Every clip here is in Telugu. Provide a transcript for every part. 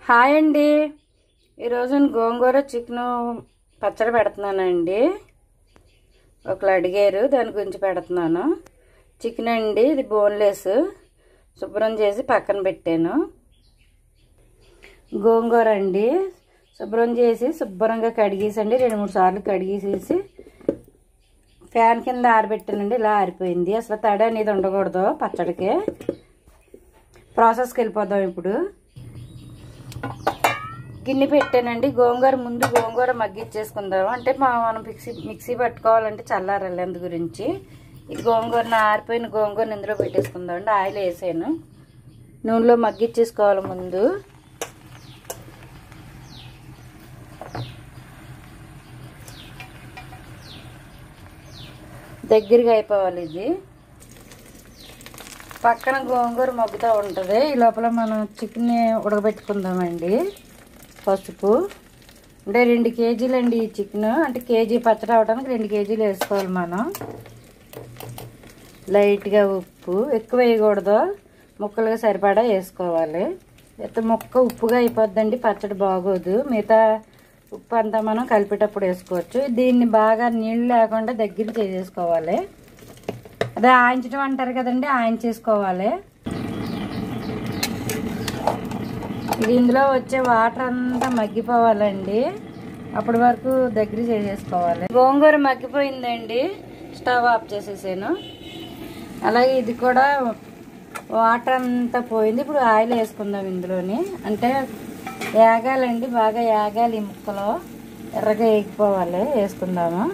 హాయ్ అండి. ఈరోజు గోంగూర చికెన్ పచ్చడి పెడుతున్నానండి. ఒకళ్ళు అడిగారు, దాని గురించి పెడుతున్నాను. చికెన్ అండి, ఇది బోన్లెస్, శుభ్రం చేసి పక్కన పెట్టాను. గోంగూర అండి, శుభ్రం చేసి శుభ్రంగా కడిగేసండి 2-3 సార్లు కడిగేసేసి ఫ్యాన్ కింద ఆరబెట్టానండి. ఇలా ఆరిపోయింది. అసలు తడి అనేది ఉండకూడదు పచ్చడికి. ప్రాసెస్కి వెళ్ళిపోదాం. ఇప్పుడు గిన్నె పెట్టానండి. ముందు గోంగూర మగ్గిచ్చేసుకుందాం. అంటే మనం మిక్సీ పట్టుకోవాలంటే చల్లారాలి, అందు గురించి. ఈ గోంగూరని ఆరిపోయిన గోంగూరని ఇందులో పెట్టేసుకుందాం అండి. ఆయిల్ వేసాను, నూనెలో మగ్గిచ్చేసుకోవాలి. ముందు దగ్గరగా అయిపోవాలి. ఇది పక్కన గోంగూర మగ్గుతూ ఉంటుంది. ఈ లోపల మనం చికెన్ని ఉడకబెట్టుకుందామండి. పసుపు అంటే 2 కేజీలు అండి ఈ చికెన్. అంటే కేజీ పచ్చడి అవడానికి 2 కేజీలు వేసుకోవాలి మనం. లైట్గా ఉప్పు, ఎక్కువ వేయకూడదు, ముక్కలుగా సరిపడా వేసుకోవాలి. ముక్క ఉప్పుగా అయిపోద్దండి, పచ్చడి బాగోదు. మిగతా ఉప్పు అంతా మనం కలిపేటప్పుడు వేసుకోవచ్చు. దీన్ని బాగా నీళ్ళు లేకుండా దగ్గర చేసేసుకోవాలి. అదే ఆయించడం అంటారు కదండి, ఆయించేసుకోవాలి. ఇది ఇందులో వచ్చే వాటర్ అంతా మగ్గిపోవాలండి. అప్పటి వరకు దగ్గర చేసేసుకోవాలి. గోంగూర మగ్గిపోయిందండి, స్టవ్ ఆఫ్ చేసేసాను. అలాగే ఇది కూడా వాటర్ అంతా పోయింది. ఇప్పుడు ఆయిల్ వేసుకుందాం ఇందులోని. అంటే వేగాలండి, బాగా వేగాలి. ఈ ముక్కలో ఎర్రగా వేగిపోవాలి. వేసుకుందాము.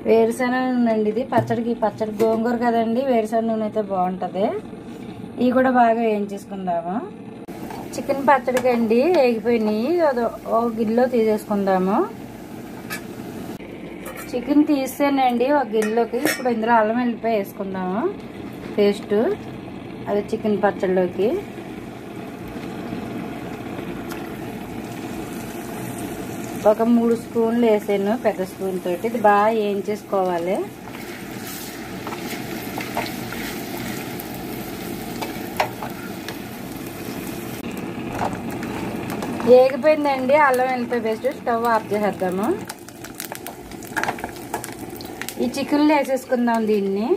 వేరుశనగ నూనె అండి ఇది పచ్చడికి. పచ్చడి గోంగూర కదండి, వేరుశనగ నూనె అయితే బాగుంటుంది. ఇవి కూడా బాగా వేయించేసుకుందాము. చికెన్ పచ్చడికి అండి వేగిపోయినాయి. అది ఒక గిన్నెలో తీసేసుకుందాము. చికెన్ తీసేనండి ఒక గిన్నెలోకి. ఇప్పుడు ఇందులో అల్లం వెల్లిపాయ వేసుకుందాము, పేస్ట్. అది చికెన్ పచ్చడిలోకి. ఒక 3 స్పూన్లు వేసాను, పెద్ద స్పూన్ తోటి. ఇది బాగా వేయించేసుకోవాలి. వేగిపోయిందండి అల్లం వెల్లిపాయ పేస్ట్. స్టవ్ ఆఫ్ చేసేద్దాము. ఈ చికెన్లో వేసేసుకుందాం దీన్ని.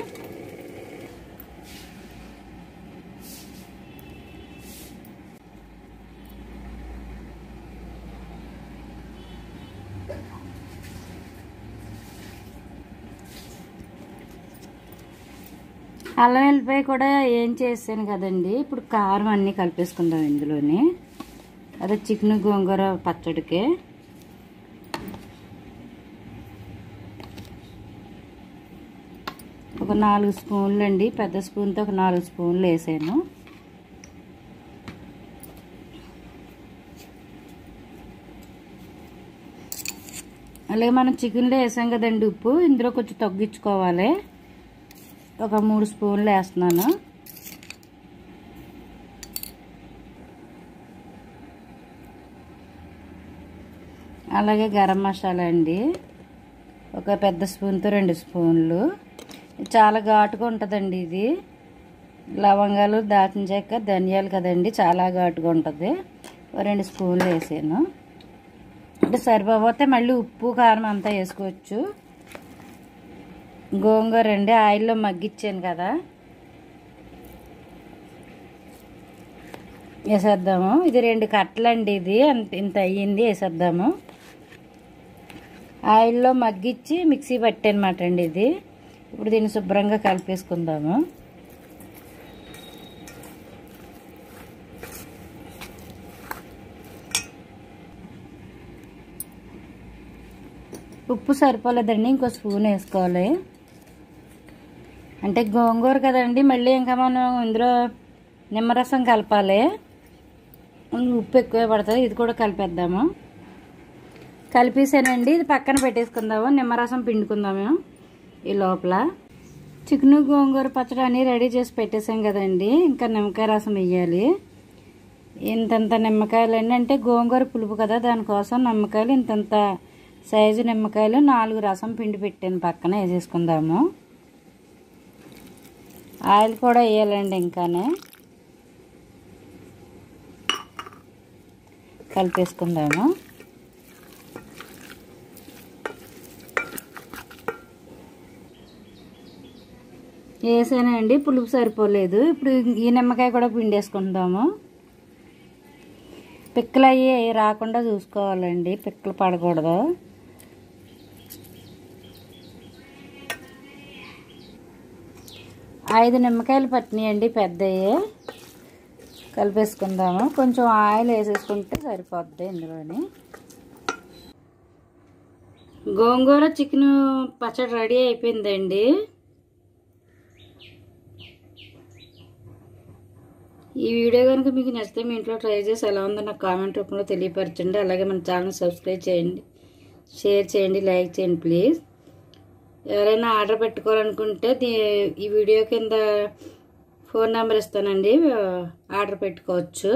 అల్లం వెల్లిపాయ కూడా ఏం చేసాను కదండి. ఇప్పుడు కారం అన్నీ కలిపేసుకుందాం ఇందులోనే. అదే చికెన్ గోంగూర పచ్చడికి. ఒక 4 స్పూన్లు అండి, పెద్ద స్పూన్తో ఒక 4 స్పూన్లు వేసాను. అలాగే మనం చికెన్లో వేసాం కదండి ఉప్పు, ఇందులో కొంచెం తగ్గించుకోవాలి. ఒక 3 స్పూన్లు వేస్తున్నాను. అలాగే గరం మసాలా అండి, ఒక పెద్ద స్పూన్తో 2 స్పూన్లు. చాలా ఘాటుగా ఉంటుందండి ఇది. లవంగాలు, దాల్చిన చెక్క, ధనియాలు కదండి, చాలా ఘాటుగా ఉంటుంది. 2 స్పూన్లు వేసాను. అంటే సరిపోతే మళ్ళీ ఉప్పు కారం అంతా వేసుకోవచ్చు. గోంగూర అండి ఆయిల్లో మగ్గిచ్చాను కదా, వేసేద్దాము. ఇది 2 కట్టలండి, ఇది ఇంత అయ్యింది. వేసేద్దాము. ఆయిల్లో మగ్గిచ్చి మిక్సీ పట్టనమాట అండి ఇది. ఇప్పుడు దీన్ని శుభ్రంగా కలిపేసుకుందాము. ఉప్పు సరిపోలేదండి, ఇంకో స్పూన్ వేసుకోవాలి. అంటే గోంగూర కదండి, మళ్ళీ ఇంకా మనం ఇందులో నిమ్మరసం కలపాలి. ఉప్పు ఎక్కువే పడుతుంది. ఇది కూడా కలిపేద్దాము. కలిపేసానండి, ఇది పక్కన పెట్టేసుకుందాము. నిమ్మరసం పిండుకుందాము. ఈ లోపల చికెన్ గోంగూర పచ్చడి అన్నీ రెడీ చేసి పెట్టేసాం కదండి. ఇంకా నిమ్మకాయ రసం వేయాలి. ఇంతంత నిమ్మకాయలు అండి, అంటే గోంగూర పులుపు కదా, దానికోసం నిమ్మకాయలు ఇంతంత సైజు నిమ్మకాయలు 4 రసం పిండి పెట్టాను. పక్కన వేసేసుకుందాము. ఆయిల్ కూడా వేయాలండి ఇంకానే. కలిపేసుకుందాము. వేసానండి, పులుపు సరిపోలేదు. ఇప్పుడు ఈ నిమ్మకాయ కూడా పిండేసుకుందాము. పిక్కలు అయ్యి రాకుండా చూసుకోవాలండి, పిక్కలు పడకూడదు. ఐదు నిమ్మకాయలు పట్టినాయండి పెద్దవి. కలిపేసుకుందాము. కొంచెం ఆయిల్ వేసేసుకుంటే సరిపోద్ది ఇందులోని. గోంగూర చికెన్ పచ్చడి రెడీ అయిపోయిందండి. ఈ వీడియో కనుక మీకు నచ్చితే మీ ఇంట్లో ట్రై చేసి ఎలా ఉందో నాకు కామెంట్ రూపంలో తెలియపరచండి. అలాగే మన ఛానల్ సబ్స్క్రైబ్ చేయండి, షేర్ చేయండి, లైక్ చేయండి ప్లీజ్. ఎవరైనా ఆర్డర్ పెట్టుకోవాలనుకుంటే ఈ వీడియో కింద ఫోన్ నెంబర్ ఇస్తానండి, ఆర్డర్ పెట్టుకోవచ్చు.